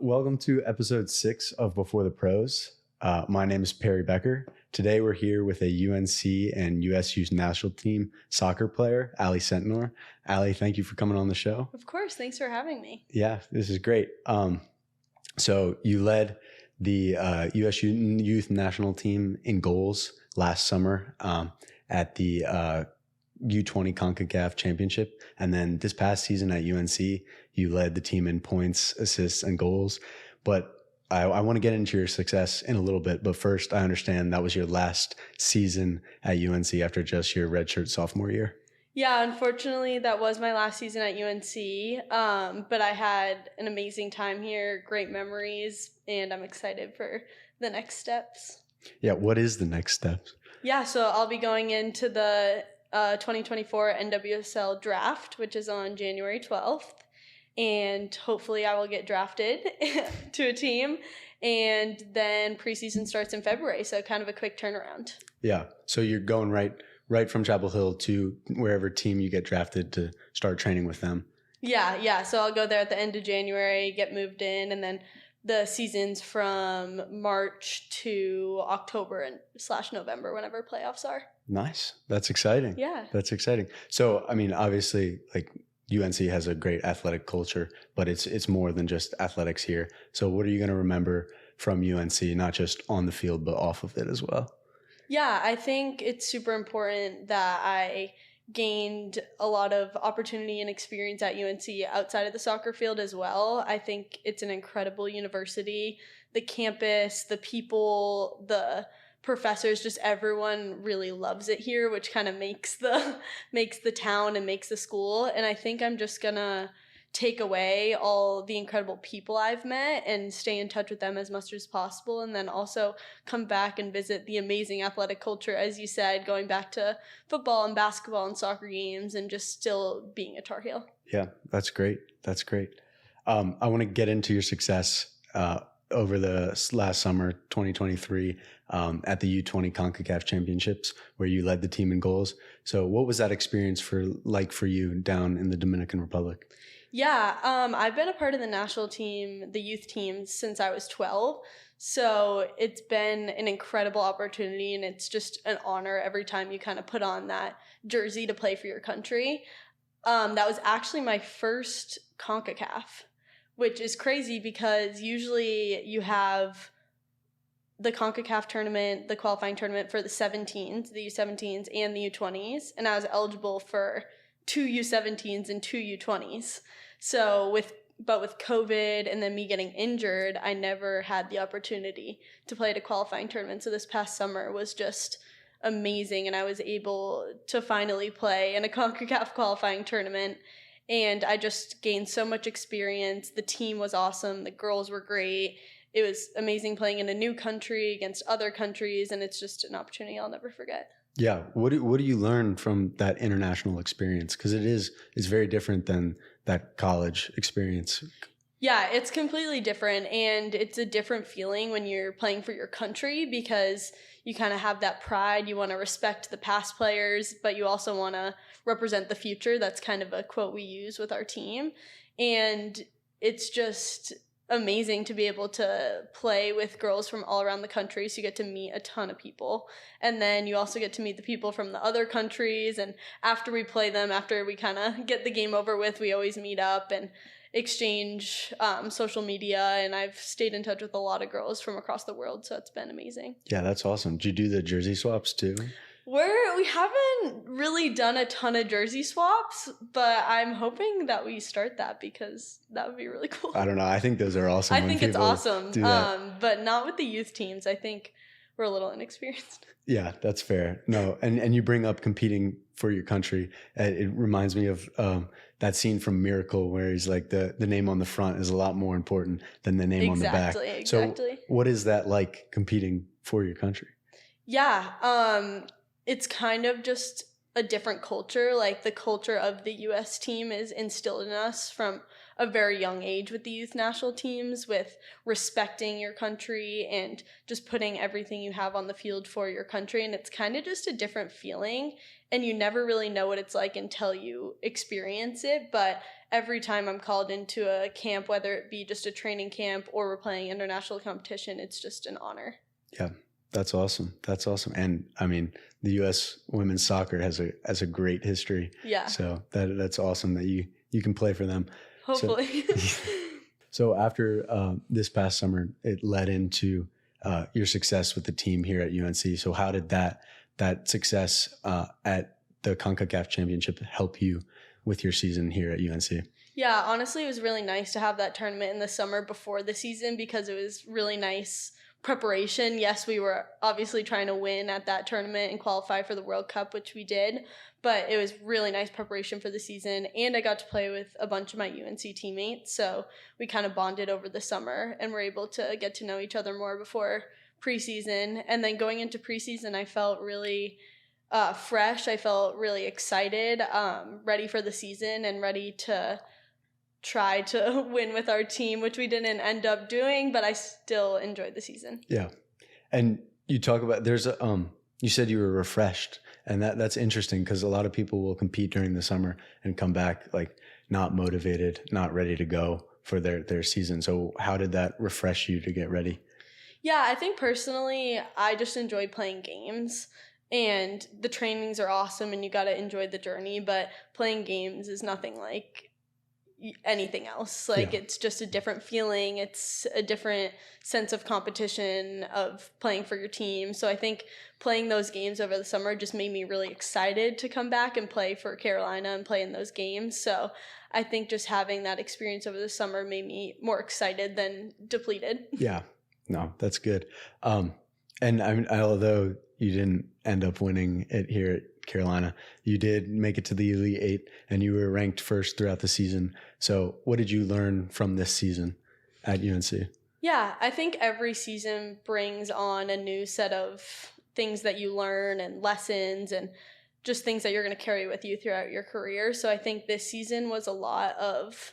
Welcome to episode 6 of Before the Pros. My name is Perry Becker. Today we're here with a UNC and USU national team soccer player, Ali Sentnor. Ali, thank you for coming on the show. Of course. Thanks for having me. Yeah, this is great. So you led the USU youth national team in goals last summer at the U20 Concacaf championship. And then this past season at UNC, you led the team in points, assists, and goals. But I want to get into your success in a little bit. But first, I understand that was your last season at UNC after just your redshirt sophomore year. Yeah, unfortunately, that was my last season at UNC. But I had an amazing time here, great memories, and I'm excited for the next steps. Yeah, what is the next steps? Yeah, so I'll be going into the 2024 NWSL Draft, which is on January 12th. And hopefully I will get drafted to a team. And then preseason starts in February, so kind of a quick turnaround. Yeah, so you're going right from Chapel Hill to wherever team you get drafted to start training with them. Yeah. So I'll go there at the end of January, get moved in, and then the season's from March to October / November, whenever playoffs are. Nice. That's exciting. Yeah. That's exciting. So, I mean, obviously, like UNC has a great athletic culture, but it's more than just athletics here. So what are you going to remember from UNC, not just on the field, but off of it as well? Yeah, I think it's super important that I gained a lot of opportunity and experience at UNC outside of the soccer field as well. I think it's an incredible university. The campus, the people, the professors, just everyone really loves it here, which kind of makes the town and makes the school. And I think I'm just gonna take away all the incredible people I've met and stay in touch with them as much as possible, and then also come back and visit the amazing athletic culture, as you said, going back to football and basketball and soccer games and just still being a Tar Heel. Yeah, that's great. That's great. I want to get into your success over the last summer, 2023, at the U20 CONCACAF Championships, where you led the team in goals. So what was that experience like for you down in the Dominican Republic? Yeah, I've been a part of the national team, the youth team, since I was 12. So it's been an incredible opportunity, and it's just an honor every time you kind of put on that jersey to play for your country. That was actually my first CONCACAF, which is crazy because usually you have the CONCACAF tournament, the qualifying tournament for the 17s, the U17s, and the U20s, and I was eligible for 2 U17s and 2 U20s. So with COVID and then me getting injured, I never had the opportunity to play at a qualifying tournament. So this past summer was just amazing, and I was able to finally play in a CONCACAF qualifying tournament, and I just gained so much experience. The team was awesome. The girls were great. It was amazing playing in a new country against other countries, and it's just an opportunity I'll never forget. Yeah. What do you learn from that international experience? Because it's very different than that college experience. Yeah, it's completely different, and it's a different feeling when you're playing for your country because you kind of have that pride. You want to respect the past players, but you also want to represent the future. That's kind of a quote we use with our team, and it's just amazing to be able to play with girls from all around the country, so you get to meet a ton of people, and then you also get to meet the people from the other countries, and after we play them, after we kind of get the game over with, we always meet up and exchange social media, and I've stayed in touch with a lot of girls from across the world, so it's been amazing. Yeah, that's awesome. Did you do the jersey swaps too? We haven't really done a ton of jersey swaps, but I'm hoping that we start that because that would be really cool. I don't know. I think those are awesome. I think it's awesome, but not with the youth teams. I think we're a little inexperienced. Yeah, that's fair. No, and you bring up competing for your country. It reminds me of that scene from Miracle where he's like the name on the front is a lot more important than the name on the back. Exactly. So what is that like competing for your country? Yeah, it's kind of just a different culture. Like the culture of the US team is instilled in us from a very young age with the youth national teams, with respecting your country and just putting everything you have on the field for your country. And it's kind of just a different feeling. and you never really know what it's like until you experience it. But every time I'm called into a camp, whether it be just a training camp or we're playing international competition, it's just an honor. Yeah, that's awesome. That's awesome. And I mean, the U.S. women's soccer has a great history. Yeah. So that's awesome that you can play for them. Hopefully. So after this past summer, it led into your success with the team here at UNC. So how did that success at the Concacaf Championship help you with your season here at UNC? Yeah, honestly, it was really nice to have that tournament in the summer before the season because it was really nice preparation. Yes, we were obviously trying to win at that tournament and qualify for the World Cup, which we did, but it was really nice preparation for the season, and I got to play with a bunch of my UNC teammates, so we kind of bonded over the summer and were able to get to know each other more before preseason. And then going into preseason, I felt really fresh. I felt really excited, ready for the season and ready to try to win with our team, which we didn't end up doing, but I still enjoyed the season. Yeah. And you talk about, you said you were refreshed, and that's interesting because a lot of people will compete during the summer and come back like not motivated, not ready to go for their season. So how did that refresh you to get ready? Yeah, I think personally, I just enjoy playing games, and the trainings are awesome and you got to enjoy the journey, but playing games is nothing like anything else. Like, it's just a different feeling. It's a different sense of competition of playing for your team. So I think playing those games over the summer just made me really excited to come back and play for Carolina and play in those games. So I think just having that experience over the summer made me more excited than depleted. Yeah, no, that's good. And I mean, although you didn't end up winning it here at Carolina, you did make it to the Elite Eight and you were ranked first throughout the season. So what did you learn from this season at UNC? Yeah, I think every season brings on a new set of things that you learn and lessons and just things that you're going to carry with you throughout your career. So I think this season was a lot of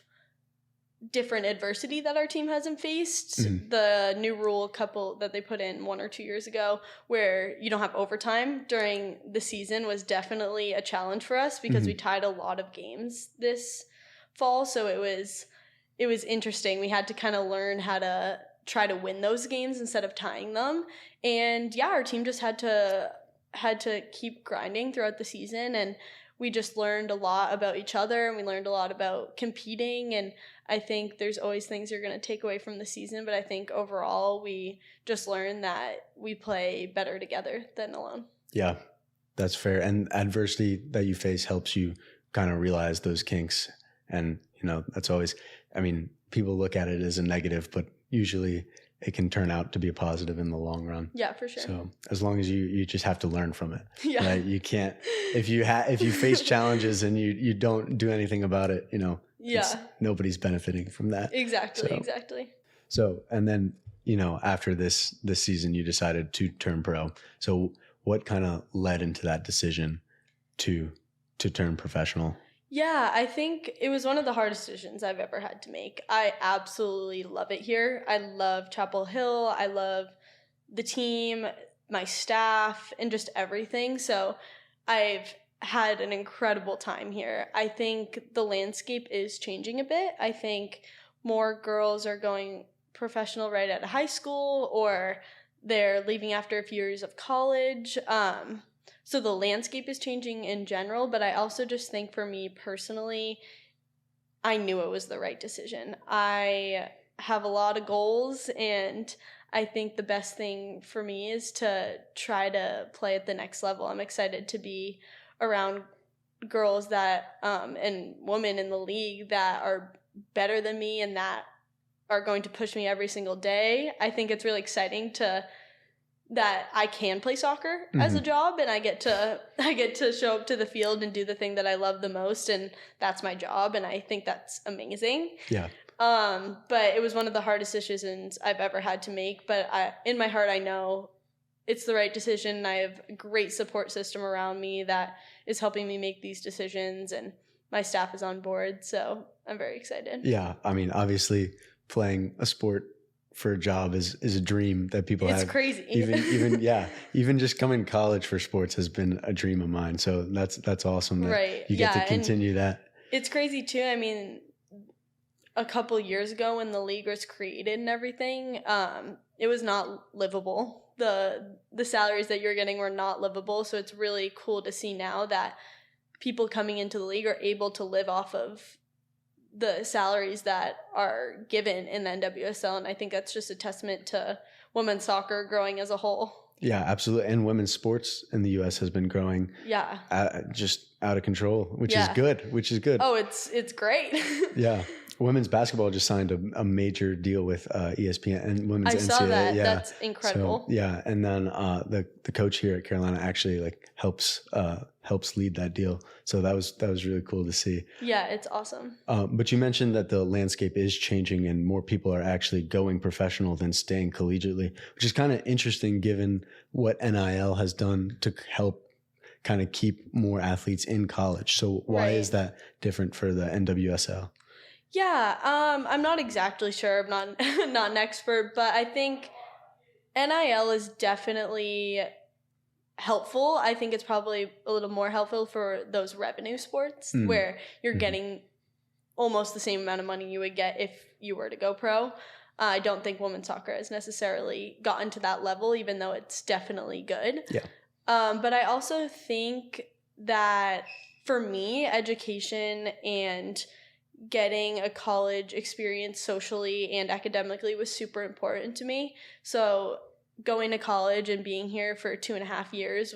different adversity that our team hasn't faced. Mm-hmm. The new rule couple that they put in 1 or 2 years ago where you don't have overtime during the season was definitely a challenge for us because we tied a lot of games this fall. So it was interesting. We had to kind of learn how to try to win those games instead of tying them. And yeah, our team just had to keep grinding throughout the season, and we just learned a lot about each other and we learned a lot about competing. And I think there's always things you're going to take away from the season, but I think overall we just learned that we play better together than alone. Yeah, that's fair. And adversity that you face helps you kind of realize those kinks. And, that's always, I mean, people look at it as a negative, but usually it can turn out to be a positive in the long run. Yeah, for sure. So as long as you just have to learn from it. Yeah. Right? You can't, if you face challenges and you don't do anything about it, nobody's benefiting from that. Exactly. So, and then, after this season, you decided to turn pro. So what kind of led into that decision to turn professional? Yeah, I think it was one of the hardest decisions I've ever had to make. I absolutely love it here. I love Chapel Hill. I love the team, my staff, and just everything. So I've had an incredible time here. I think the landscape is changing a bit. I think more girls are going professional right out of high school, or they're leaving after a few years of college. So the landscape is changing in general, but I also just think for me personally, I knew it was the right decision. I have a lot of goals, and I think the best thing for me is to try to play at the next level. I'm excited to be around girls that and women in the league that are better than me and that are going to push me every single day. I think it's really exciting that I can play soccer as a job, and I get to show up to the field and do the thing that I love the most, and that's my job, and I think that's amazing. Yeah. But it was one of the hardest decisions I've ever had to make, but in my heart I know it's the right decision. I have a great support system around me that is helping me make these decisions, and my staff is on board, so I'm very excited. Yeah, I mean, obviously playing a sport for a job is a dream that people have. It's crazy. Even just coming to college for sports has been a dream of mine. So that's awesome that you get to continue that. It's crazy too. I mean, a couple years ago when the league was created and everything, it was not livable. The salaries that you're getting were not livable. So it's really cool to see now that people coming into the league are able to live off of the salaries that are given in the NWSL. And I think that's just a testament to women's soccer growing as a whole. Yeah, absolutely. And women's sports in the U.S. has been growing just out of control, which is good. Oh, it's great. Yeah. Women's basketball just signed a major deal with ESPN and women's NCAA. I saw that. Yeah. That's incredible. So, yeah, and then the coach here at Carolina actually helps lead that deal. So that was really cool to see. Yeah, it's awesome. But you mentioned that the landscape is changing and more people are actually going professional than staying collegiately, which is kind of interesting given what NIL has done to help kind of keep more athletes in college. So why is that different for the NWSL? Yeah, I'm not exactly sure. I'm not not an expert, but I think NIL is definitely helpful. I think it's probably a little more helpful for those revenue sports where you're getting almost the same amount of money you would get if you were to go pro. I don't think women's soccer has necessarily gotten to that level, even though it's definitely good. Yeah. But I also think that for me, education and getting a college experience socially and academically was super important to me. So going to college and being here for 2.5 years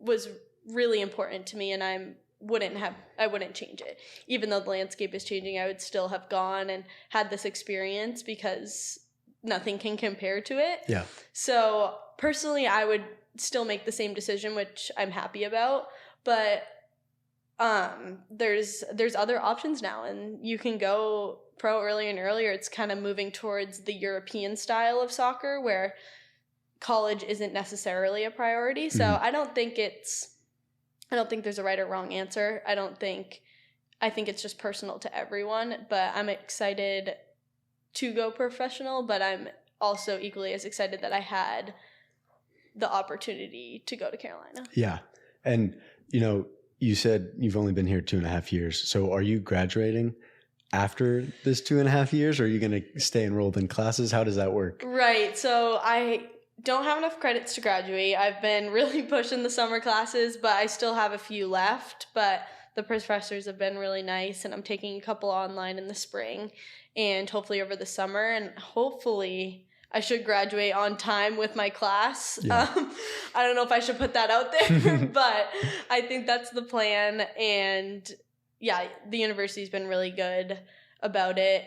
was really important to me, and I wouldn't change it. Even though the landscape is changing, I would still have gone and had this experience because nothing can compare to it. Yeah. So personally, I would still make the same decision, which I'm happy about, but there's other options now, and you can go pro earlier and earlier. It's kind of moving towards the European style of soccer where college isn't necessarily a priority. So I don't think there's a right or wrong answer. I think it's just personal to everyone, but I'm excited to go professional, but I'm also equally as excited that I had the opportunity to go to Carolina. Yeah. And you said you've only been here 2.5 years. So are you graduating after this 2.5 years, or are you going to stay enrolled in classes? How does that work? Right. So I don't have enough credits to graduate. I've been really pushing the summer classes, but I still have a few left. But the professors have been really nice, and I'm taking a couple online in the spring and hopefully over the summer. And hopefully I should graduate on time with my class. Yeah. I don't know if I should put that out there, but I think that's the plan. And yeah, the university's been really good about it.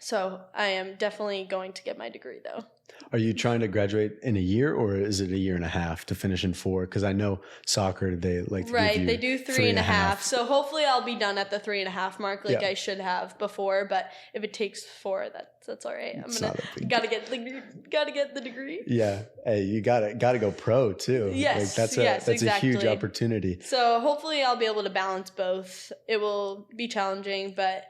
So I am definitely going to get my degree, though. Are you trying to graduate in a year, or is it 1.5 years to finish in 4? Because I know soccer, they like to give you they do 3.5. So hopefully I'll be done at the 3.5 mark, I should have before. But if it takes 4, that's all right. Gotta get the degree. Yeah, hey, you gotta go pro too. Yes, that's exactly. a huge opportunity. So hopefully I'll be able to balance both. It will be challenging, but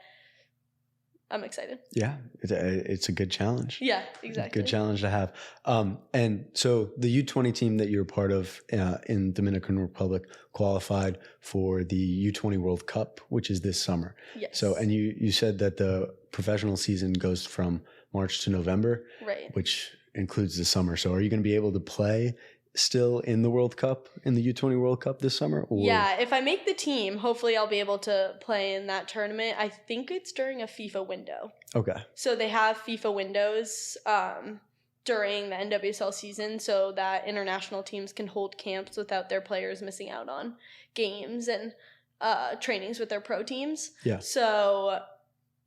I'm excited. Yeah, it's a good challenge. Yeah, exactly. Good challenge to have. And so the U20 team that you're part of in Dominican Republic qualified for the U20 World Cup, which is this summer. Yes. So, and you said that the professional season goes from March to November, right? Which includes the summer. So are you going to be able to play still in the World Cup, in the U20 World Cup this summer? Or? Yeah, if I make the team, hopefully I'll be able to play in that tournament. I think it's during a FIFA window. Okay. So they have FIFA windows during the NWSL season so that international teams can hold camps without their players missing out on games and trainings with their pro teams. Yeah. So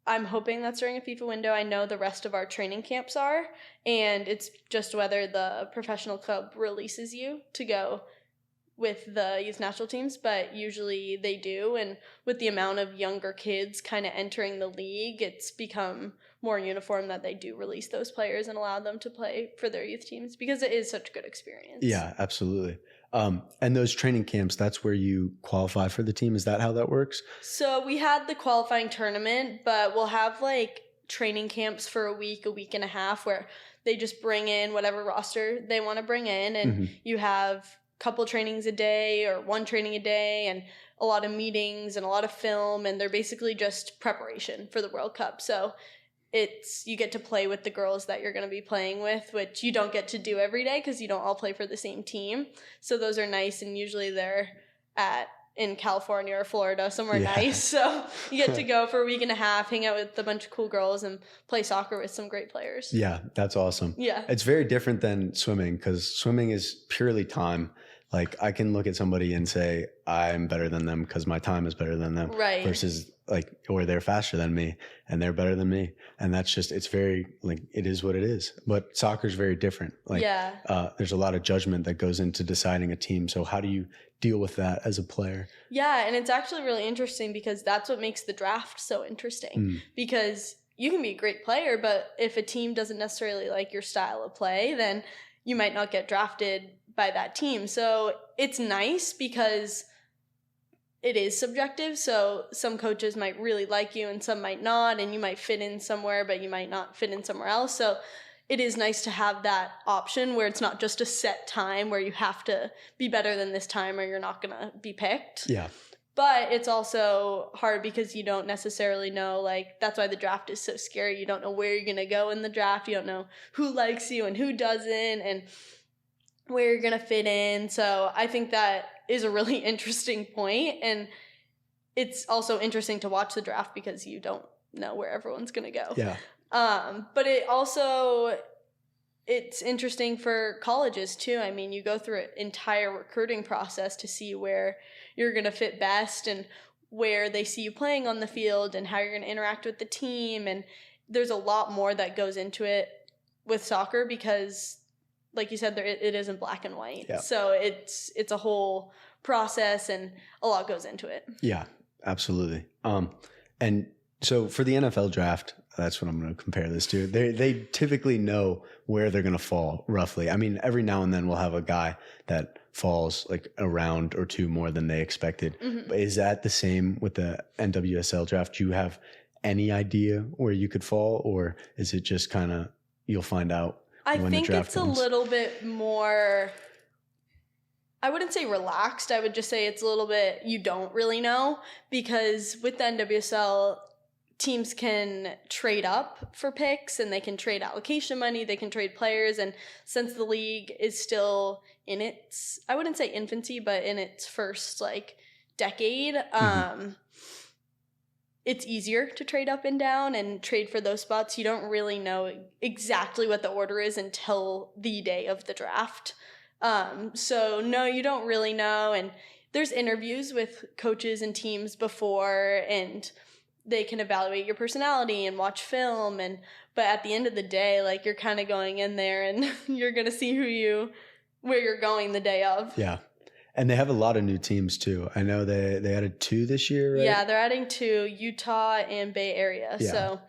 I'm hoping that's during a FIFA window. I know the rest of our training camps are, and it's just whether the professional club releases you to go with the youth national teams, but usually they do. And with the amount of younger kids kind of entering the league, it's become more uniform that they do release those players and allow them to play for their youth teams because it is such a good experience. Yeah, absolutely. And those training camps, that's where you qualify for the team. Is that how that works? So we had the qualifying tournament, but we'll have training camps for a week and a half, where they just bring in whatever roster they want to bring in, and you have a couple trainings a day or one training a day and a lot of meetings and a lot of film, and they're basically just preparation for the World Cup. So you get to play with the girls that you're going to be playing with, which you don't get to do every day because you don't all play for the same team. So those are nice, and usually they're in California or Florida, somewhere nice. So you get to go for a week and a half, hang out with a bunch of cool girls, and play soccer with some great players. Yeah, that's awesome. Yeah. It's very different than swimming, because swimming is purely time. Like, I can look at somebody and say, I'm better than them because my time is better than them. Right. Versus or they're faster than me and they're better than me. And that's just, it's very, it is what it is. But soccer is very different. There's a lot of judgment that goes into deciding a team. So how do you deal with that as a player? Yeah, and it's actually really interesting because that's what makes the draft so interesting. Because you can be a great player, but if a team doesn't necessarily like your style of play, then you might not get drafted by that team. So it's nice because it is subjective. So some coaches might really like you and some might not, and you might fit in somewhere, but you might not fit in somewhere else. So it is nice to have that option where it's not just a set time where you have to be better than this time or you're not going to be picked. Yeah. But it's also hard because you don't necessarily know, that's why the draft is so scary. You don't know where you're going to go in the draft. You don't know who likes you and who doesn't, and where you're going to fit in. So I think that is a really interesting point. And it's also interesting to watch the draft because you don't know where everyone's going to go. Yeah. But it's interesting for colleges too. I mean, you go through an entire recruiting process to see where you're going to fit best and where they see you playing on the field and how you're going to interact with the team. And there's a lot more that goes into it with soccer because, like you said, it isn't black and white. Yeah. So it's a whole process and a lot goes into it. Yeah, absolutely. And so for the NFL draft, that's what I'm going to compare this to. They typically know where they're going to fall roughly. I mean, every now and then we'll have a guy that falls a round or two more than they expected. Mm-hmm. But is that the same with the NWSL draft? Do you have any idea where you could fall, or is it just kind of you'll find out? I think it's comes? A little bit more, I wouldn't say relaxed. I would just say it's a little bit, you don't really know, because with the NWSL, teams can trade up for picks and they can trade allocation money, they can trade players. And since the league is still in its, I wouldn't say infancy, but in its first decade, it's easier to trade up and down and trade for those spots. You don't really know exactly what the order is until the day of the draft. So no, you don't really know. And there's interviews with coaches and teams before, and they can evaluate your personality and watch film. But at the end of the day, you're kind of going in there and you're going to see where you're going the day of. Yeah. And they have a lot of new teams too. I know they added 2 this year, right? Yeah, they're adding 2, Utah and Bay Area. Yeah. So,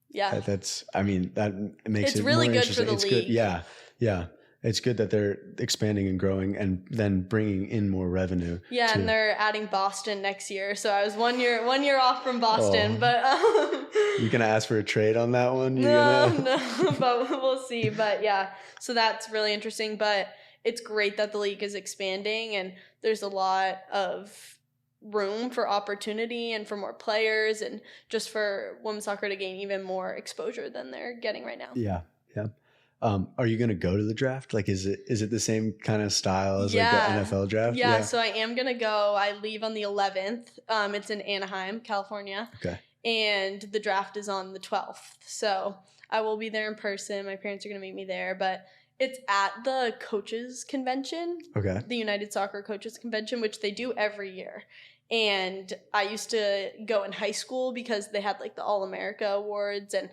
yeah. That makes it really more good interesting. for the it's league. Good. Yeah. Yeah. It's good that they're expanding and growing and then bringing in more revenue. Yeah, too. And they're adding Boston next year. So I was one year off from Boston, but you gonna ask for a trade on that one? No, but we'll see. But yeah, so that's really interesting. But it's great that the league is expanding and there's a lot of room for opportunity and for more players and just for women's soccer to gain even more exposure than they're getting right now. Yeah, yeah. Are you going to go to the draft? Is it the same kind of style as the NFL draft? Yeah, so I am going to go. I leave on the 11th. It's in Anaheim, California. Okay. And the draft is on the 12th. So I will be there in person. My parents are going to meet me there. But it's at the coaches convention. Okay. The United Soccer Coaches Convention, which they do every year. And I used to go in high school because they had the All-America Awards, and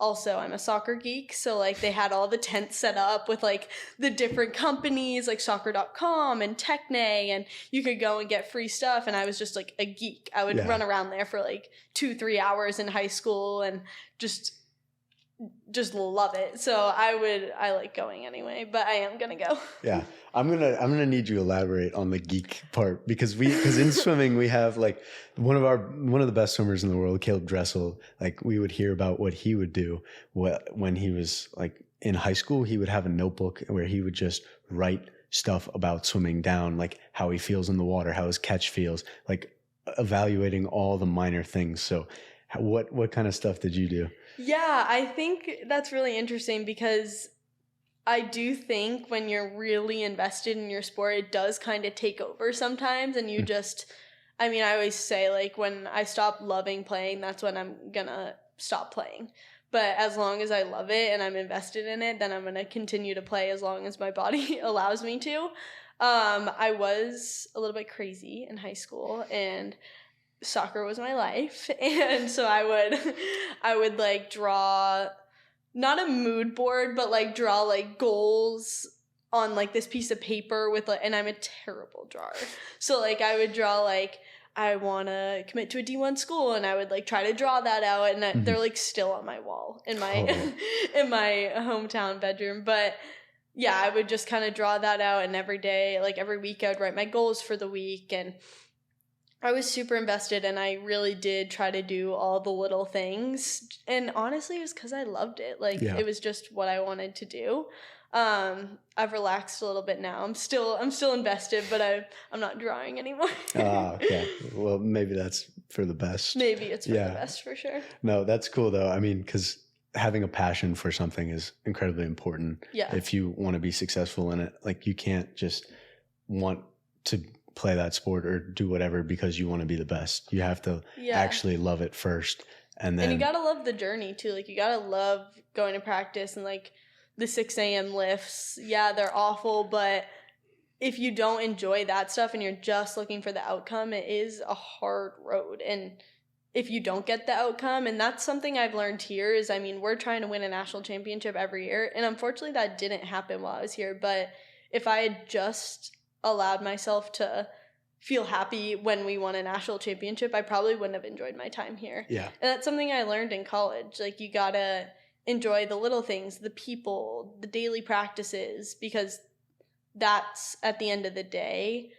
also, I'm a soccer geek, so they had all the tents set up with the different companies like soccer.com and Techne, and you could go and get free stuff. And I was just a geek. I would run around there for 2-3 hours in high school and just just love it. So I like going anyway, but I am going to go. Yeah. I'm gonna need you to elaborate on the geek part because in swimming we have like one of the best swimmers in the world, Caleb Dressel. Like we would hear about what he would do when he was like in high school. He would have a notebook where he would just write stuff about swimming down, like how he feels in the water, how his catch feels, like evaluating all the minor things. So what kind of stuff did you do? Yeah, I think that's really interesting because I do think when you're really invested in your sport, it does kind of take over sometimes. And you just, I mean, I always say like when I stop loving playing, that's when I'm going to stop playing. But as long as I love it and I'm invested in it, then I'm going to continue to play as long as my body allows me to. I was a little bit crazy in high school and soccer was my life. And so I would like draw, not a mood board, but like draw like goals on like this piece of paper with like, and I'm a terrible drawer. So like I would draw like, I want to commit to a D1 school, and I would like try to draw that out, and they're like still on my wall in my in my hometown bedroom. But yeah, I would just kind of draw that out, and every day, like every week, I would write my goals for the week, and I was super invested, and I really did try to do all the little things. And honestly, it was because I loved it. Like it was just what I wanted to do. I've relaxed a little bit now. I'm still invested, but I'm not drawing anymore. Okay. Well, maybe that's for the best. Maybe it's for the best for sure. No, that's cool though. I mean, because having a passion for something is incredibly important. Yeah. If you want to be successful in it, like you can't just want to play that sport or do whatever because you want to be the best. You have to actually love it first. And you gotta love the journey too. Like you gotta love going to practice and like the 6 a.m. lifts. Yeah, they're awful, but if you don't enjoy that stuff and you're just looking for the outcome, it is a hard road. And if you don't get the outcome, and that's something I've learned here is, I mean, we're trying to win a national championship every year. And unfortunately that didn't happen while I was here. But if I had just allowed myself to feel happy when we won a national championship, I probably wouldn't have enjoyed my time here. Yeah. And that's something I learned in college. Like you gotta enjoy the little things, the people, the daily practices, because that's at the end of the day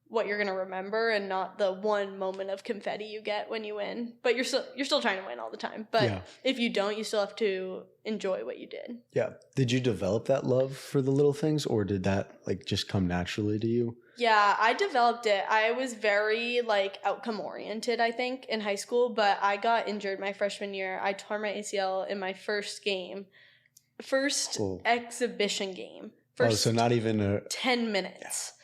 what you're going to remember, and not the one moment of confetti you get when you win. But you're still trying to win all the time. But if you don't, you still have to enjoy what you did. Yeah. Did you develop that love for the little things, or did that like just come naturally to you? Yeah, I developed it. I was very like outcome oriented, I think, in high school, but I got injured my freshman year. I tore my ACL in my first exhibition game. So not even 10 minutes. Yeah.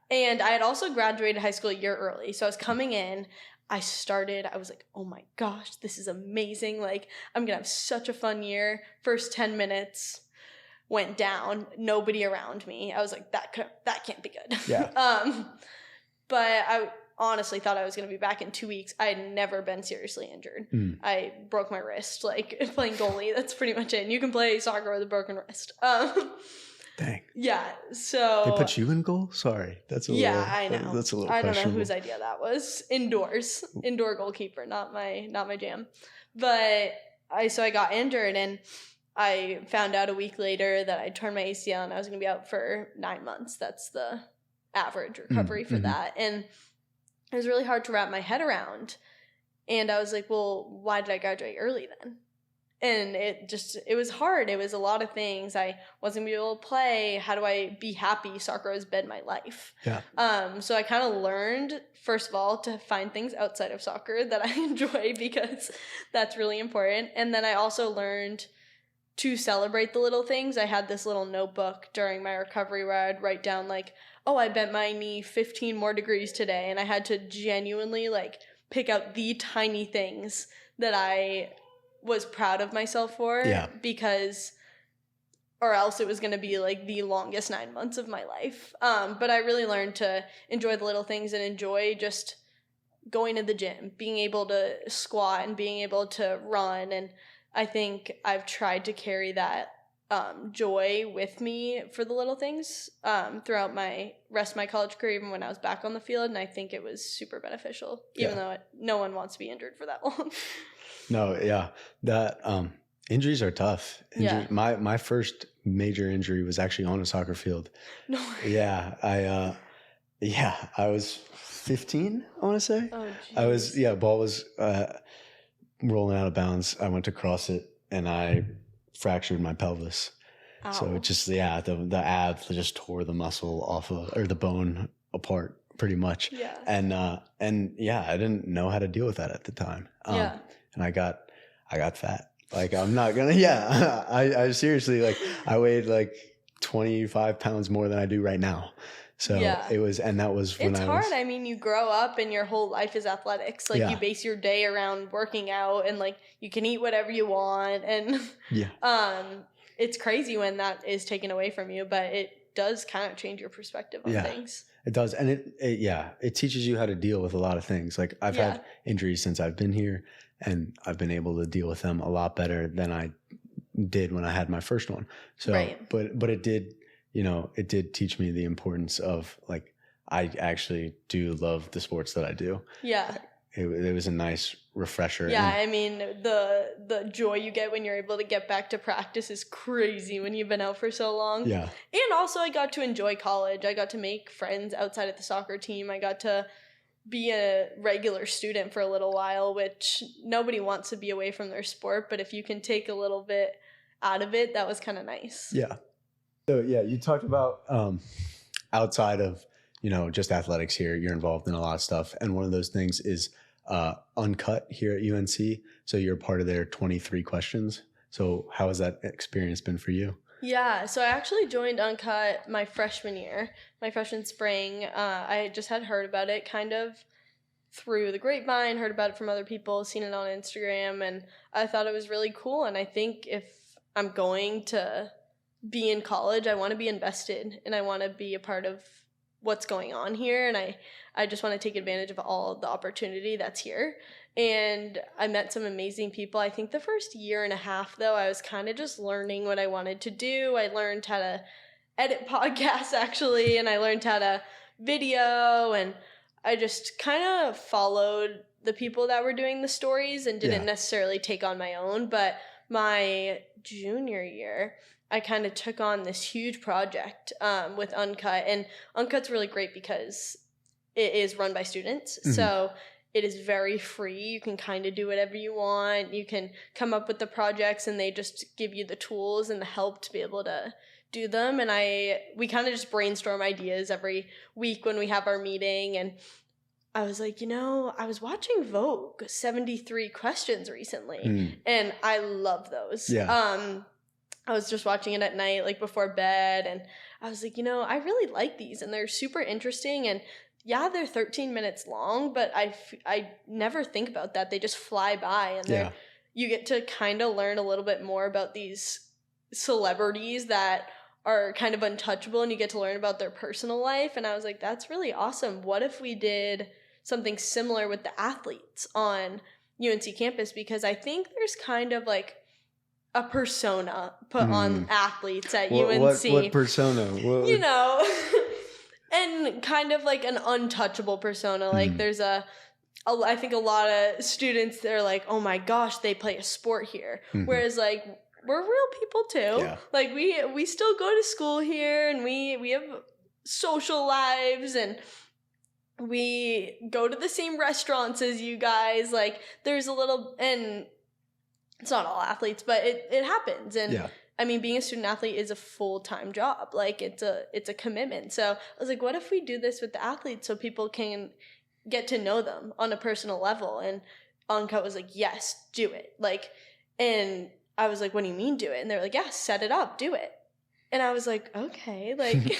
And I had also graduated high school a year early. So I was coming in, I was like, oh my gosh, this is amazing. Like I'm going to have such a fun year. First 10 minutes went down, nobody around me. I was like, that can't be good. Yeah. But I honestly thought I was going to be back in 2 weeks. I had never been seriously injured. I broke my wrist, like playing goalie. That's pretty much it. And you can play soccer with a broken wrist. Dang. Yeah. So they put you in goal? Sorry. That's a little, I know. That's a little I don't know whose idea that was. Indoor goalkeeper, not my jam. But I got injured, and I found out a week later that I torn my ACL and I was going to be out for 9 months. That's the average recovery for that. And it was really hard to wrap my head around. And I was like, well, why did I graduate early then? And it was hard. It was a lot of things. I wasn't going to be able to play. How do I be happy? Soccer has been my life. Yeah. So I kind of learned, first of all, to find things outside of soccer that I enjoy, because that's really important. And then I also learned to celebrate the little things. I had this little notebook during my recovery where I'd write down like, oh, I bent my knee 15 more degrees today. And I had to genuinely like pick out the tiny things that I was proud of myself for, because or else it was going to be like the longest 9 months of my life. But I really learned to enjoy the little things and enjoy just going to the gym, being able to squat and being able to run. And I think I've tried to carry that joy with me for the little things throughout my rest of my college career, even when I was back on the field. And I think it was super beneficial, even though no one wants to be injured for that long. No, yeah. That Injuries are tough. Yeah. My first major injury was actually on a soccer field. No way. Yeah, I was 15, I want to say. Oh, geez. Ball was rolling out of bounds. I went to cross it and I fractured my pelvis. Ow. So it just, the ab just tore the muscle off or the bone apart pretty much. Yeah. And I didn't know how to deal with that at the time. And I got fat. Like, I'm not gonna, I seriously, like, I weighed like 25 pounds more than I do right now. So it was, and that was when it's hard. I mean, you grow up and your whole life is athletics. Like, you base your day around working out and like you can eat whatever you want. And it's crazy when that is taken away from you, but it does kind of change your perspective on things. It does. And it teaches you how to deal with a lot of things. Like, I've had injuries since I've been here, and I've been able to deal with them a lot better than I did when I had my first one. So, but it did, it did teach me the importance of, like, I actually do love the sports that I do. Yeah. It was a nice refresher. Yeah, I mean, the joy you get when you're able to get back to practice is crazy when you've been out for so long. Yeah. And also, I got to enjoy college. I got to make friends outside of the soccer team. I got to be a regular student for a little while, which nobody wants to be away from their sport, but if you can take a little bit out of it, that was kind of nice. Yeah. So you talked about outside of, just athletics here, you're involved in a lot of stuff. And one of those things is UNCUT here at UNC. So you're part of their 23 questions. So how has that experience been for you? Yeah, so I actually joined UNCUT my freshman spring. I just had heard about it kind of through the grapevine, heard about it from other people, seen it on Instagram, and I thought it was really cool. And I think if I'm going to be in college, I want to be invested and I want to be a part of what's going on here. And I just want to take advantage of all the opportunity that's here. And I met some amazing people. I think the first year and a half, though, I was kind of just learning what I wanted to do. I learned how to edit podcasts, actually, and I learned how to video, and I just kind of followed the people that were doing the stories and didn't necessarily take on my own. But my junior year, I kind of took on this huge project with UNCUT, and UNCUT's really great because it is run by students. Mm-hmm. So it is very free. You can kind of do whatever you want. You can come up with the projects and they just give you the tools and the help to be able to do them. And we kind of just brainstorm ideas every week when we have our meeting. And I was like, I was watching Vogue 73 Questions recently, and I love those. Yeah. I was just watching it at night, like before bed, and I was like, I really like these, and they're super interesting, and yeah, they're 13 minutes long, but I never think about that. They just fly by, and you get to kind of learn a little bit more about these celebrities that are kind of untouchable, and you get to learn about their personal life. And I was like, that's really awesome. What if we did something similar with the athletes on UNC campus? Because I think there's kind of like a persona put on athletes at UNC. What persona? And kind of like an untouchable persona. Like there's I think a lot of students, they're like, oh my gosh, they play a sport here. Mm-hmm. Whereas like, we're real people too. Yeah. Like we still go to school here, and we have social lives, and we go to the same restaurants as you guys. Like there's a little, and it's not all athletes, but it happens. And I mean, being a student athlete is a full-time job. Like it's a commitment. So I was like, what if we do this with the athletes so people can get to know them on a personal level? And UNCUT was like, yes, do it. Like, and I was like, what do you mean do it? And they were like, yeah, set it up, do it. And I was like, okay, like,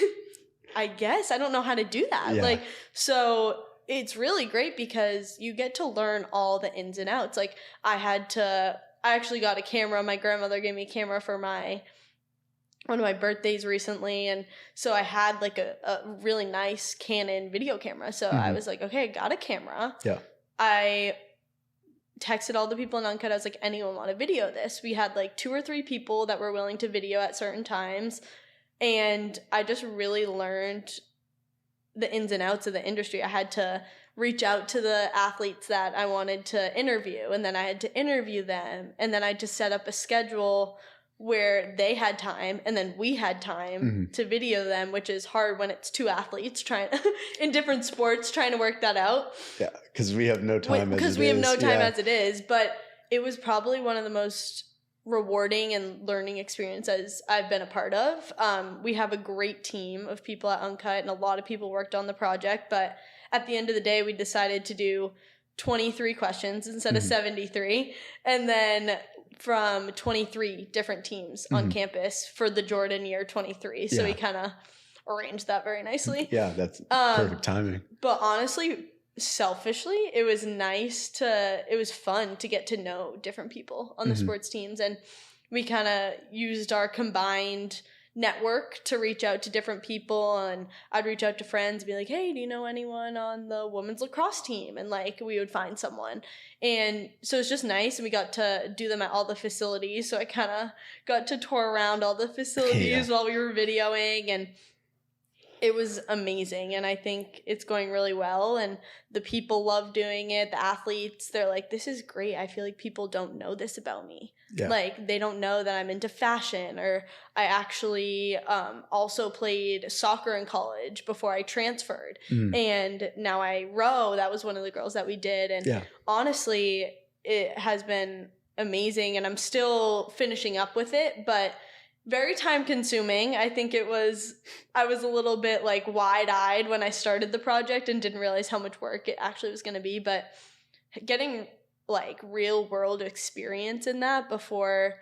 I guess I don't know how to do that. Yeah. Like, so it's really great because you get to learn all the ins and outs. Like I actually got a camera. My grandmother gave me a camera for one of my birthdays recently. And so I had like a really nice Canon video camera. So I was like, okay, I got a camera. Yeah. I texted all the people in UNCUT. I was like, anyone want to video this? We had like 2 or 3 people that were willing to video at certain times. And I just really learned the ins and outs of the industry. I had to reach out to the athletes that I wanted to interview, and then I had to interview them, and then I just set up a schedule where they had time and then we had time to video them, which is hard when it's two athletes trying in different sports trying to work that out. Yeah, because we have no time because we have no time as it is. But it was probably one of the most rewarding and learning experiences I've been a part of. We have a great team of people at UNCUT, and a lot of people worked on the project, but at the end of the day we decided to do 23 questions instead of 73, and then from 23 different teams on campus for the Jordan year 23. So we kind of arranged that very nicely. Yeah, that's perfect timing. But honestly, selfishly, it was fun to get to know different people on the sports teams. And we kind of used our combined network to reach out to different people, and I'd reach out to friends and be like, hey, do you know anyone on the women's lacrosse team? And like we would find someone, and so it's just nice, and we got to do them at all the facilities, so I kind of got to tour around all the facilities while we were videoing, and it was amazing. And I think it's going really well, and the people love doing it. The athletes, they're like, this is great. I feel like people don't know this about me. Like they don't know that I'm into fashion, or I actually also played soccer in college before I transferred, and now I row. That was one of the girls that we did, and honestly it has been amazing, and I'm still finishing up with it, but very time consuming. I think I was a little bit like wide-eyed when I started the project and didn't realize how much work it actually was going to be, but getting like real world experience in that before,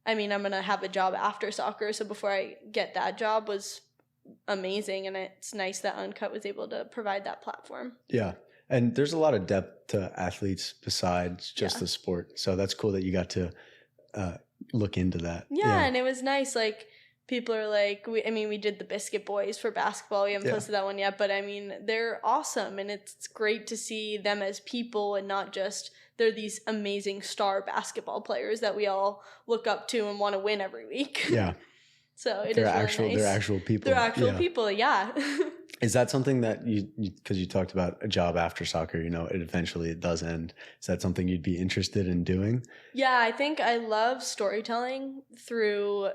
I'm going to have a job after soccer, so before I get that job was amazing, and it's nice that UNCUT was able to provide that platform. Yeah. And there's a lot of depth to athletes besides just the sport. So that's cool that you got to look into that. Yeah, and it was nice. Like, people are like, we did the Biscuit Boys for basketball. We haven't posted that one yet, but they're awesome, and it's great to see them as people and not just they're these amazing star basketball players that we all look up to and want to win every week. Yeah. So they're actual nice. They're actual people. They're actual people, yeah. Is that something that you because you talked about a job after soccer, it does end. Is that something you'd be interested in doing? Yeah, I think I love storytelling through,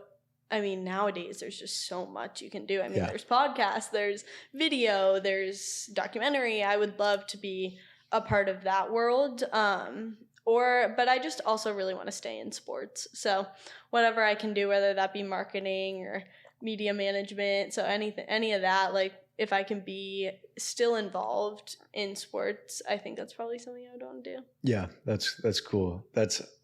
nowadays there's just so much you can do. There's podcasts, there's video, there's documentary. I would love to be a part of that world. But I just also really want to stay in sports. So whatever I can do, whether that be marketing or media management, so any of that, like if I can be still involved in sports, I think that's probably something I would want to do. Yeah, that's cool.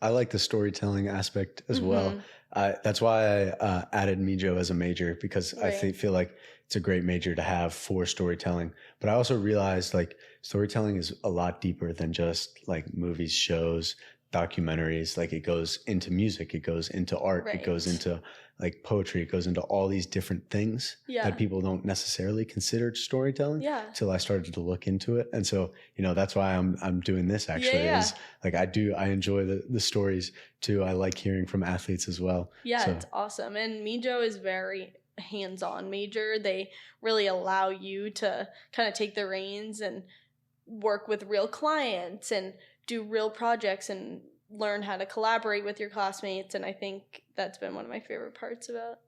I like the storytelling aspect as well. That's why I added Mijo as a major, because I feel like it's a great major to have for storytelling. But I also realized like storytelling is a lot deeper than just like movies, shows, documentaries. Like it goes into music, it goes into art, it goes into like poetry, it goes into all these different things that people don't necessarily consider storytelling till I started to look into it. And so, that's why I'm doing this actually. Is like I enjoy the stories too. I like hearing from athletes as well. Yeah, so it's awesome. And Mijo is very hands-on major. They really allow you to kind of take the reins and work with real clients and do real projects and learn how to collaborate with your classmates. And I think that's been one of my favorite parts about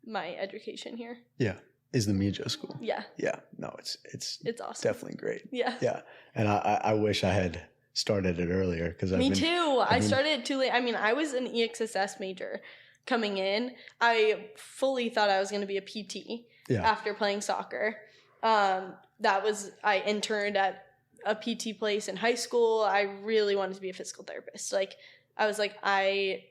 my education here. Yeah. Is the Mijo school. Yeah. Yeah. No, it's awesome. Definitely great. Yeah. Yeah. And I wish I had started it earlier, because Me too. I started it too late. I was an EXSS major coming in. I fully thought I was going to be a PT after playing soccer. I interned at a PT place in high school. I really wanted to be a physical therapist. Like, I was like, I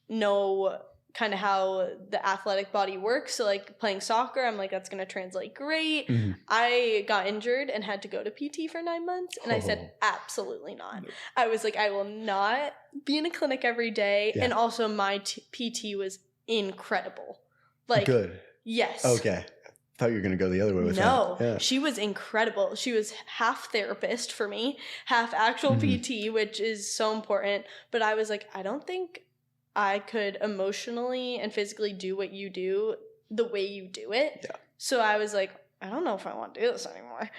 know kind of how the athletic body works. So like playing soccer, I'm like, that's going to translate great. Mm-hmm. I got injured and had to go to PT for 9 months. And I said, absolutely not. Nope. I was like, I will not be in a clinic every day. Yeah. And also my PT was incredible. Like, good. Yes. Okay. I thought you were going to go the other way with that. No, yeah. She was incredible. She was half therapist for me, half actual PT, which is so important. But I was like, I don't think I could emotionally and physically do what you do the way you do it. Yeah. So I was like, I don't know if I want to do this anymore.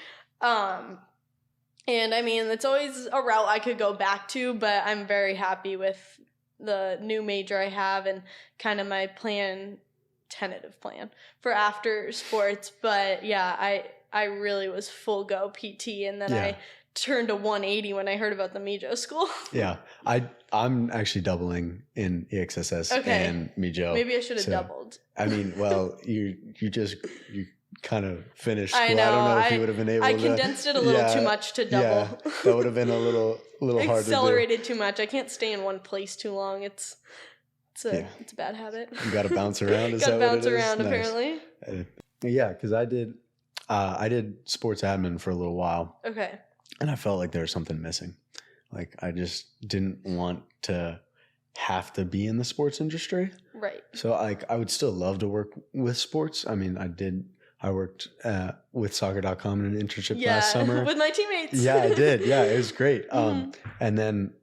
And I mean, it's always a route I could go back to, but I'm very happy with the new major I have and kind of my tentative plan for after sports. But yeah, I really was full go PT, and then I turned to 180 when I heard about the Mijo school. Yeah, I'm actually doubling in EXSS and Mijo. Maybe I should have doubled. I mean, well, you kind of finished school. I know. I don't know if you would have been able to. I condensed it a little too much to double. Yeah, that would have been a little hard to do. Accelerated too much. I can't stay in one place too long. It's a bad habit. You got to bounce around. Got to bounce around, apparently. Yeah, because I did sports admin for a little while. Okay. And I felt like there was something missing. Like I just didn't want to have to be in the sports industry. Right. So I would still love to work with sports. I mean, I worked with soccer.com in an internship last summer. With my teammates. Yeah, I did. Yeah, it was great. And then,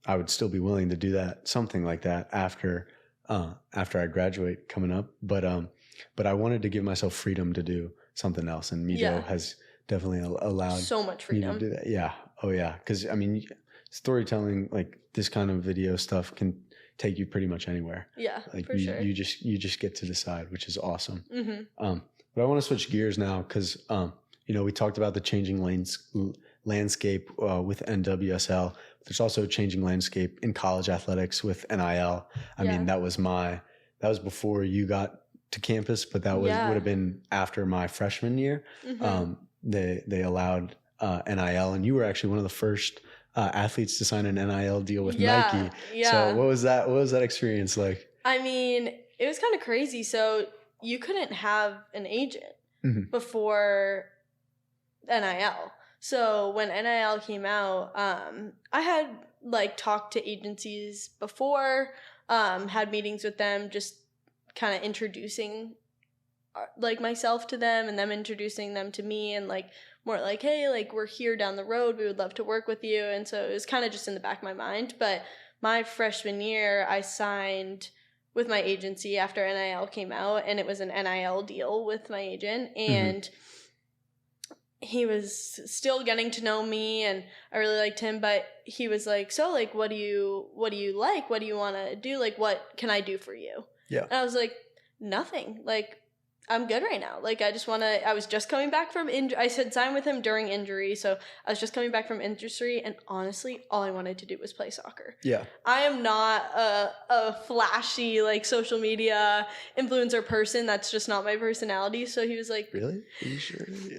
I would still be willing to do something like that after I graduate coming up. But I wanted to give myself freedom to do something else. And Mijo has definitely allowed so much freedom to do that. Yeah. Oh yeah. Because I mean, storytelling, like this kind of video stuff, can take you pretty much anywhere. Yeah, like for sure. You just get to decide, which is awesome. But I want to switch gears now because we talked about the changing landscape with NWSL. There's also a changing landscape in college athletics with NIL. I mean, that was before you got to campus, but that would have been after my freshman year. They allowed NIL, and you were actually one of the first athletes to sign an NIL deal with Nike. Yeah. So what was that experience like? I mean, it was kind of crazy. So you couldn't have an agent before NIL. So when NIL came out, I had talked to agencies before, had meetings with them, just kind of introducing myself to them and them introducing them to me, and more hey, we're here down the road, we would love to work with you. And so it was kind of just in the back of my mind. But my freshman year, I signed with my agency after NIL came out, and it was an NIL deal with my agent, and he was still getting to know me, and I really liked him, but he was like, so what do you like? What do you want to do? What can I do for you? Yeah. And I was like, nothing. I'm good right now. I was just coming back from I said sign with him during injury. So I was just coming back from injury, and honestly, all I wanted to do was play soccer. Yeah. I am not a flashy, social media influencer person. That's just not my personality. So he was like, really? Are you sure? Yeah.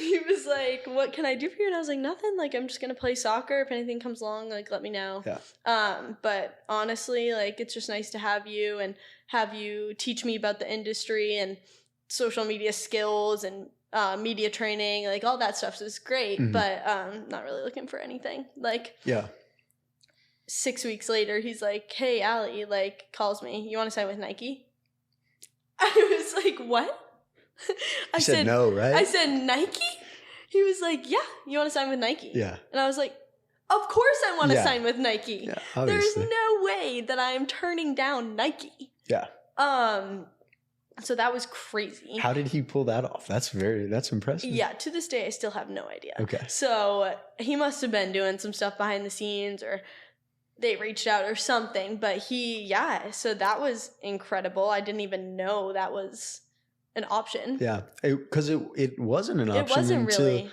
He was like, what can I do for you? And I was like, nothing. I'm just going to play soccer. If anything comes along, let me know. Yeah. But honestly, it's just nice to have you and have you teach me about the industry and social media skills and media training, all that stuff is great, but not really looking for anything. 6 weeks later, he's like, hey, Allie, calls me, you want to sign with Nike? I was like, what? I said no, right? I said, Nike? He was like, yeah, you want to sign with Nike? Yeah. And I was like, of course I want to sign with Nike. Yeah, there's no way that I am turning down Nike. Yeah. So that was crazy. How did he pull that off? That's impressive. Yeah, to this day, I still have no idea. Okay. So he must have been doing some stuff behind the scenes, or they reached out or something. But so that was incredible. I didn't even know that was an option. Yeah, because it wasn't an option. It wasn't really.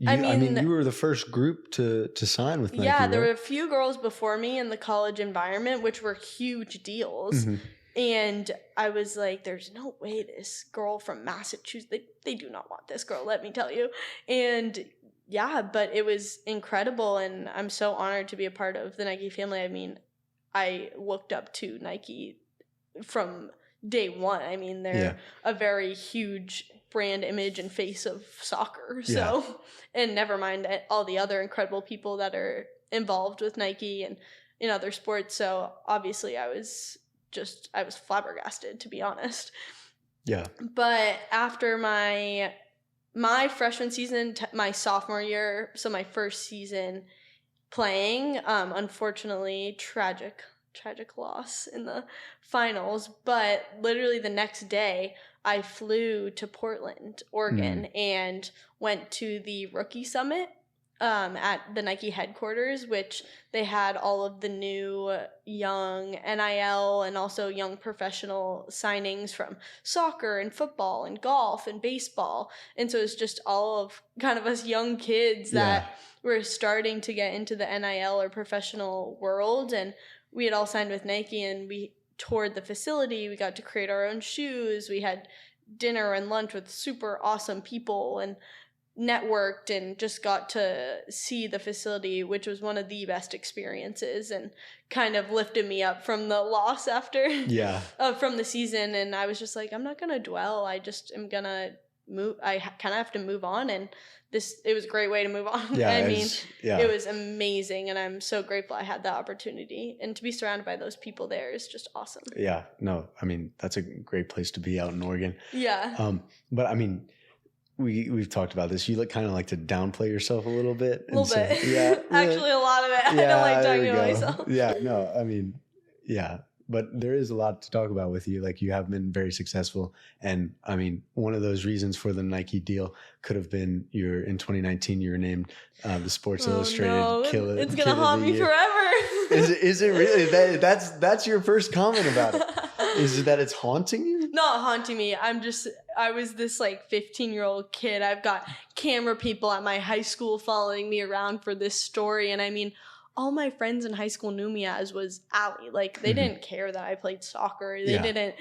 I mean, you were the first group to sign with Nike. Yeah, there were a few girls before me in the college environment, which were huge deals. And I was like, there's no way this girl from Massachusetts, they do not want this girl, let me tell you. And yeah, but it was incredible, and I'm so honored to be a part of the Nike family. I mean, I looked up to Nike from day one. I mean, they're a very huge brand image and face of soccer. So, and never mind all the other incredible people that are involved with Nike and in other sports. So obviously I was flabbergasted, to be honest. Yeah. But after my freshman season, my sophomore year, so my first season playing, unfortunately, tragic loss in the finals. But literally the next day, I flew to Portland, Oregon, and went to the Rookie Summit at the Nike headquarters, which they had all of the new young NIL and also young professional signings from soccer and football and golf and baseball. And so it's just all of kind of us young kids that were starting to get into the NIL or professional world. And we had all signed with Nike, and we toured the facility. We got to create our own shoes. We had dinner and lunch with super awesome people and networked and just got to see the facility, which was one of the best experiences and kind of lifted me up from the loss after from the season. And I was just like, I'm not gonna dwell, I just am gonna move. I kind of have to move on, and it was a great way to move on. It was amazing, and I'm so grateful I had that opportunity, and to be surrounded by those people there is just awesome. That's a great place to be out in Oregon. But I mean, we've talked about this. You kind of like to downplay yourself a little bit. A little bit. Yeah. Actually, a lot of it. I don't like talking about myself. But there is a lot to talk about with you. Like, you have been very successful. And I mean, one of those reasons for the Nike deal could have been in 2019, you were named the Sports Illustrated Killer. It's going to haunt me forever. Is it really? That's your first comment about it. Is it that it's haunting you? Not haunting me. I was this like 15-year-old kid. I've got camera people at my high school following me around for this story. And I mean, all my friends in high school knew me as was Allie. Like, they didn't care that I played soccer. They didn't.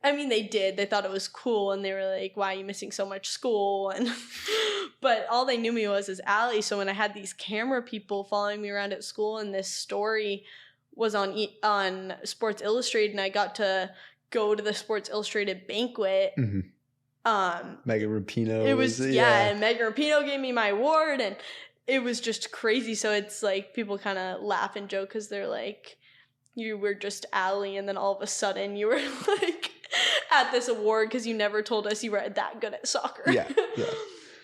I mean, they did. They thought it was cool, and they were like, why are you missing so much school? And but all they knew me was as Allie. So when I had these camera people following me around at school, and this story was on Sports Illustrated, and I got to go to the Sports Illustrated banquet. Megan Rapinoe. It was, and Megan Rapinoe gave me my award, and it was just crazy. So it's like people kind of laugh and joke because they're like, you were just Allie, and then all of a sudden you were like at this award because you never told us you were that good at soccer.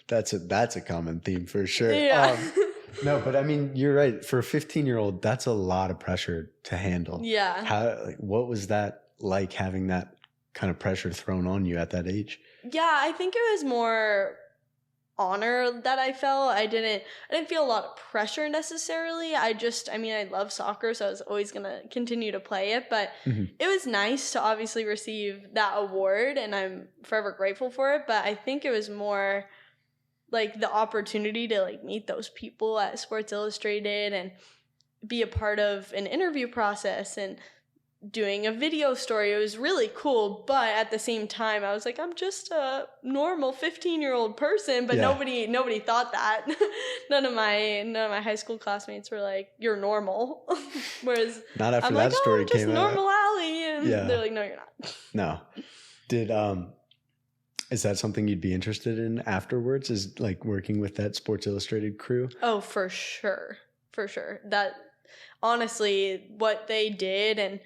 That's a common theme for sure. Yeah. But I mean, you're right. For a 15-year-old, that's a lot of pressure to handle. Yeah. What was that like, having that kind of pressure thrown on you at that age? Yeah, I think it was more honor that I felt. I didn't feel a lot of pressure necessarily. I love soccer, so I was always going to continue to play it, but it was nice to obviously receive that award, and I'm forever grateful for it. But I think it was more like the opportunity to like meet those people at Sports Illustrated and be a part of an interview process and doing a video story. It was really cool, but at the same time I was like, I'm just a normal 15-year-old person, but nobody thought that. none of my high school classmates were like, you're normal. Whereas not after I'm that like, story came out. normal Allie, and they're like, no, you're not. No. Did is that something you'd be interested in afterwards, is like working with that Sports Illustrated crew? Oh, for sure. That honestly, what they did, and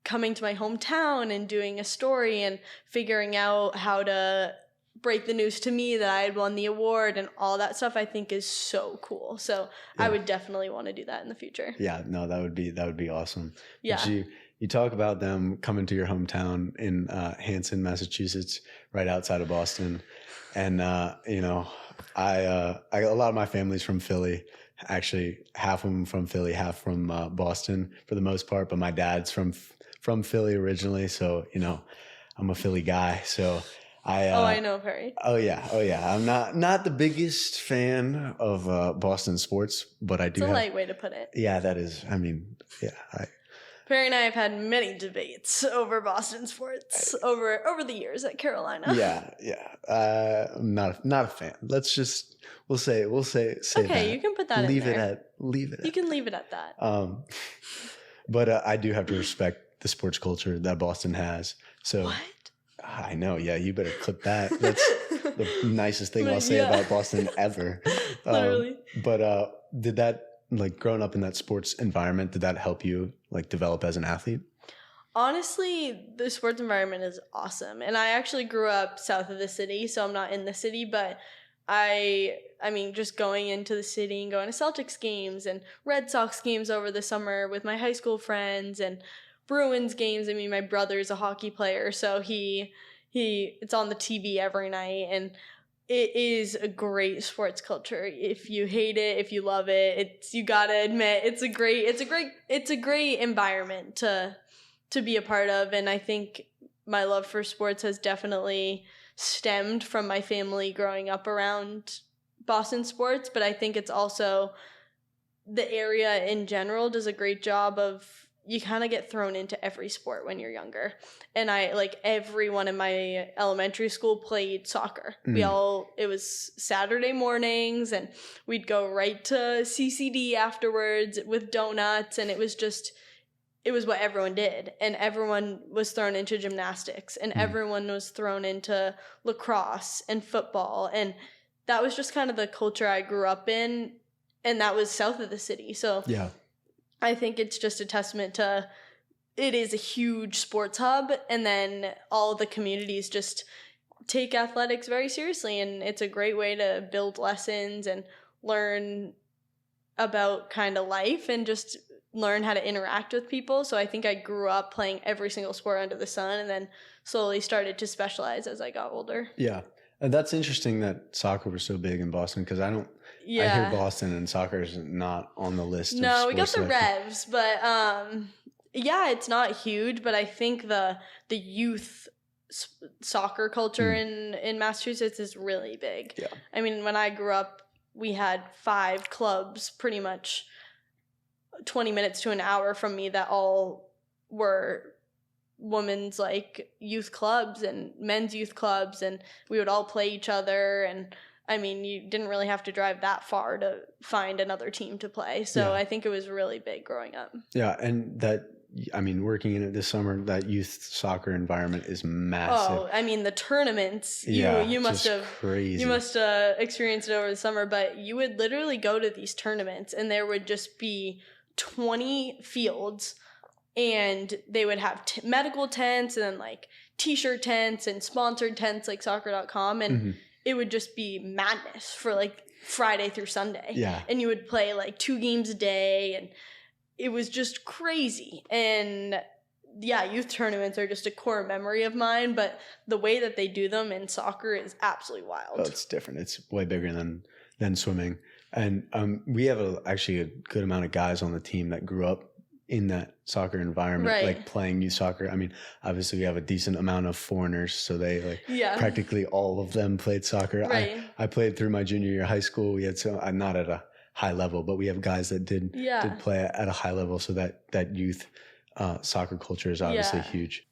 coming to my hometown and doing a story and figuring out how to break the news to me that I had won the award and all that stuff, I think is so cool. So I would definitely want to do that in the future. Yeah, no, that would be awesome. Yeah. You talk about them coming to your hometown in Hanson, Massachusetts, right outside of Boston. And, a lot of my family's from Philly. Actually, half of them from Philly, half from Boston for the most part. But my dad's from Philly originally, so I'm a Philly guy. So I know Perry. Oh yeah. I'm not the biggest fan of Boston sports, but I do. It's a light way to put it. Yeah, that is. I mean, Perry and I have had many debates over Boston sports over the years at Carolina. Yeah. I'm not a fan. We'll say okay, that. You can put that in there. You can leave it at that. But I do have to respect the sports culture that Boston has. So what? I know. Yeah, you better clip that. That's the nicest thing I'll say about Boston ever. Literally. But did that, like, growing up in that sports environment, did that help you like develop as an athlete? Honestly, the sports environment is awesome. And I actually grew up south of the city, so I'm not in the city, but I mean, just going into the city and going to Celtics games and Red Sox games over the summer with my high school friends and Bruins games. I mean, my brother's a hockey player, so he it's on the TV every night, and it is a great sports culture. If you hate it, if you love it, you gotta admit it's a great environment to be a part of. And I think my love for sports has definitely stemmed from my family growing up around Boston sports, but I think it's also the area in general does a great job of, you kind of get thrown into every sport when you're younger. And everyone in my elementary school played soccer. It was Saturday mornings, and we'd go right to CCD afterwards with donuts, and it was what everyone did. And everyone was thrown into gymnastics, and everyone was thrown into lacrosse and football. And that was just kind of the culture I grew up in, and that was south of the city. So yeah. I think it's just a testament to, it is a huge sports hub, and then all the communities just take athletics very seriously, and it's a great way to build lessons and learn about kind of life and just learn how to interact with people. So I think I grew up playing every single sport under the sun, and then slowly started to specialize as I got older. Yeah. And that's interesting that soccer was so big in Boston, because I hear Boston and soccer is not on the list. No, we got the Revs, but it's not huge. But I think the youth soccer culture in Massachusetts is really big. Yeah. I mean, when I grew up, we had 5 clubs pretty much 20 minutes to an hour from me that all were women's youth clubs and men's youth clubs, and we would all play each other. And I mean, you didn't really have to drive that far to find another team to play. So I think it was really big growing up. Yeah. And working in it this summer, that youth soccer environment is massive. Oh, I mean, the tournaments, you must have experienced it over the summer, but you would literally go to these tournaments, and there would just be 20 fields, and they would have medical tents, and then t-shirt tents and sponsored tents like soccer.com, and it would just be madness for Friday through Sunday. Yeah. And you would play 2 games a day, and it was just crazy. And youth tournaments are just a core memory of mine, but the way that they do them in soccer is absolutely wild. Oh, it's different. It's way bigger than swimming. And we have actually a good amount of guys on the team that grew up in that soccer environment, playing youth soccer. I mean, obviously we have a decent amount of foreigners, so they practically all of them played soccer. Right. I played through my junior year of high school. We had not at a high level, but we have guys that did play at a high level. So that youth soccer culture is obviously huge.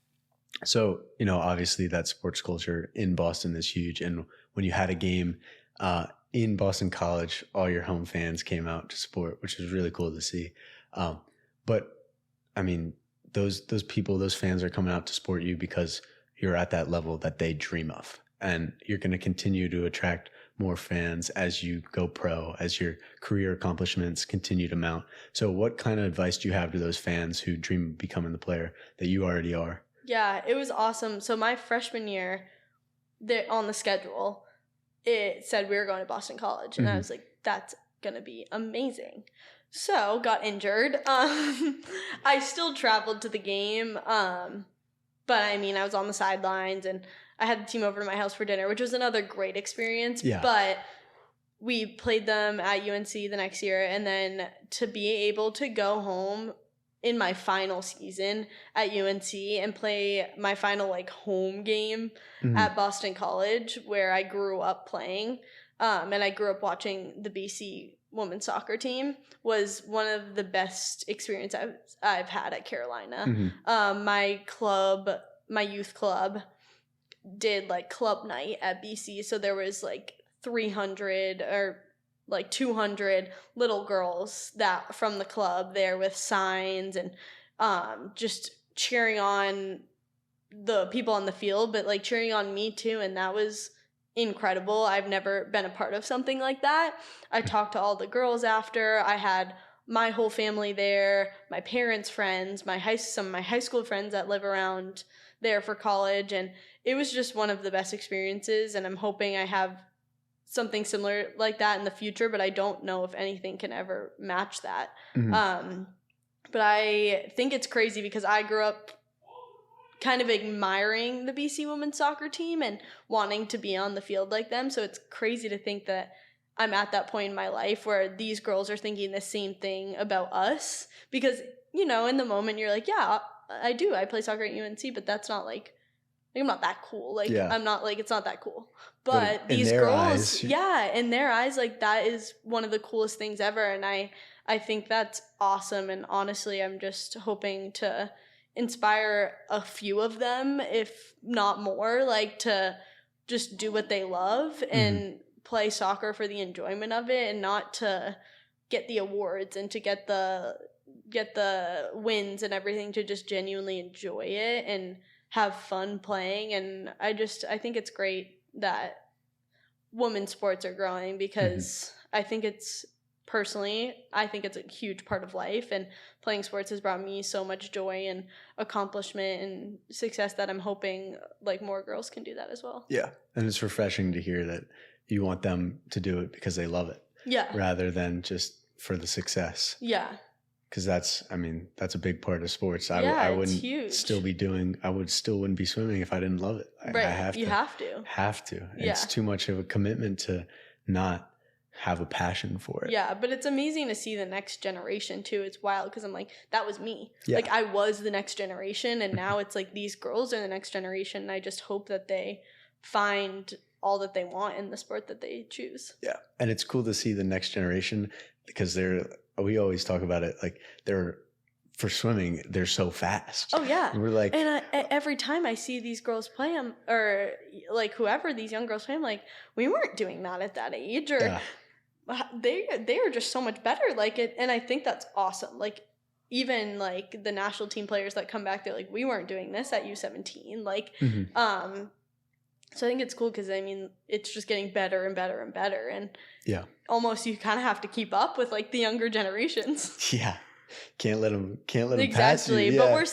So, obviously that sports culture in Boston is huge. And when you had a game in Boston College, all your home fans came out to support, which was really cool to see. But I mean, those people, those fans are coming out to support you because you're at that level that they dream of, and you're going to continue to attract more fans as you go pro, as your career accomplishments continue to mount. So what kind of advice do you have to those fans who dream of becoming the player that you already are? Yeah, it was awesome. So my freshman year, on the schedule, it said we were going to Boston College, and I was like, that's going to be amazing. So, got injured. I still traveled to the game, but I mean, I was on the sidelines, and I had the team over to my house for dinner, which was another great experience. Yeah. But we played them at UNC the next year, and then to be able to go home in my final season at UNC and play my final home game at Boston College, where I grew up playing, and I grew up watching the BC women's soccer team, was one of the best experiences I've had at Carolina. My youth club did club night at BC, so there was 300 or 200 little girls that from the club there with signs and just cheering on the people on the field, but cheering on me too, and that was incredible. I've never been a part of something like that. I talked to all the girls after. I had my whole family there, my parents' friends, some of my high school friends that live around there for college, and it was just one of the best experiences, and I'm hoping I have something similar like that in the future, but I don't know if anything can ever match that. But I think it's crazy because I grew up kind of admiring the BC women's soccer team and wanting to be on the field like them. So it's crazy to think that I'm at that point in my life where these girls are thinking the same thing about us, because, you know, in the moment you're like, yeah, I do. I play soccer at UNC, but that's not like I'm not that cool. Like, I'm not like, it's not that cool. But these girls, in their eyes, like, that is one of the coolest things ever. And I think that's awesome. And honestly, I'm just hoping to inspire a few of them, if not more, like, to just do what they love and play soccer for the enjoyment of it, and not to get the awards and to get the wins and everything, to just genuinely enjoy it and have fun playing. And I think it's great that women's sports are growing, because I think it's a huge part of life, and playing sports has brought me so much joy and accomplishment and success that I'm hoping like more girls can do that as well. Yeah. And it's refreshing to hear that you want them to do it because they love it. Yeah. Rather than just for the success. Yeah. Because that's a big part of sports. I wouldn't still wouldn't be swimming if I didn't love it. Right. I have to. Yeah. It's too much of a commitment to not have a passion for it. Yeah, but it's amazing to see the next generation too. It's wild, because I'm like, that was me. Yeah. Like, I was the next generation, and now it's like these girls are the next generation. And I just hope that they find all that they want in the sport that they choose. Yeah. And it's cool to see the next generation, because we always talk about it, like, for swimming, they're so fast. Oh yeah. And we're like, and every time I see these girls play them, or like whoever these young girls play, I'm like, we weren't doing that at that age, or they are just so much better. Like, it, and I think that's awesome. Like, even like the national team players that come back, they're like, we weren't doing this at U17. Like, so I think it's cool, because it's just getting better and better and better, and almost you kind of have to keep up with like the younger generations. Yeah. Can't let them pass you. Exactly. But we're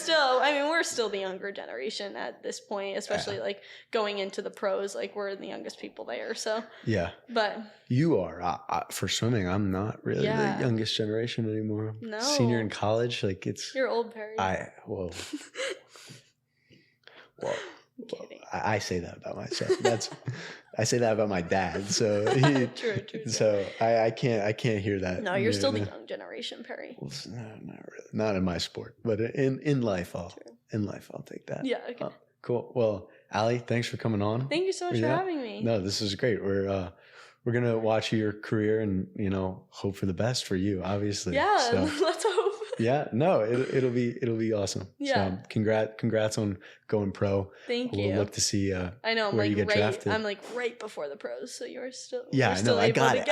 still the younger generation at this point, especially like going into the pros. Like, we're the youngest people there. So yeah. But you are for swimming. I'm not really the youngest generation anymore. No. Senior in college, like, you're old, Perry. Well, I say that about myself. I say that about my dad. So true. So I can't hear that. No, you're still the young generation, Perry. Well, no, not really. Not in my sport, but in life, I'll take that. Yeah. Okay. Cool. Well, Allie, thanks for coming on. Thank you so much for having me. No, this is great. We're gonna watch your career and hope for the best for you. Obviously. Yeah. So. Let's hope. Yeah, no, it'll be awesome. Yeah. So congrats on going pro. Thank you. We'll look to see I know, where you get drafted. I'm like right before the pros, so you're still I know. I got it.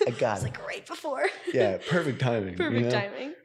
It's like right before. Yeah, perfect timing. Perfect timing.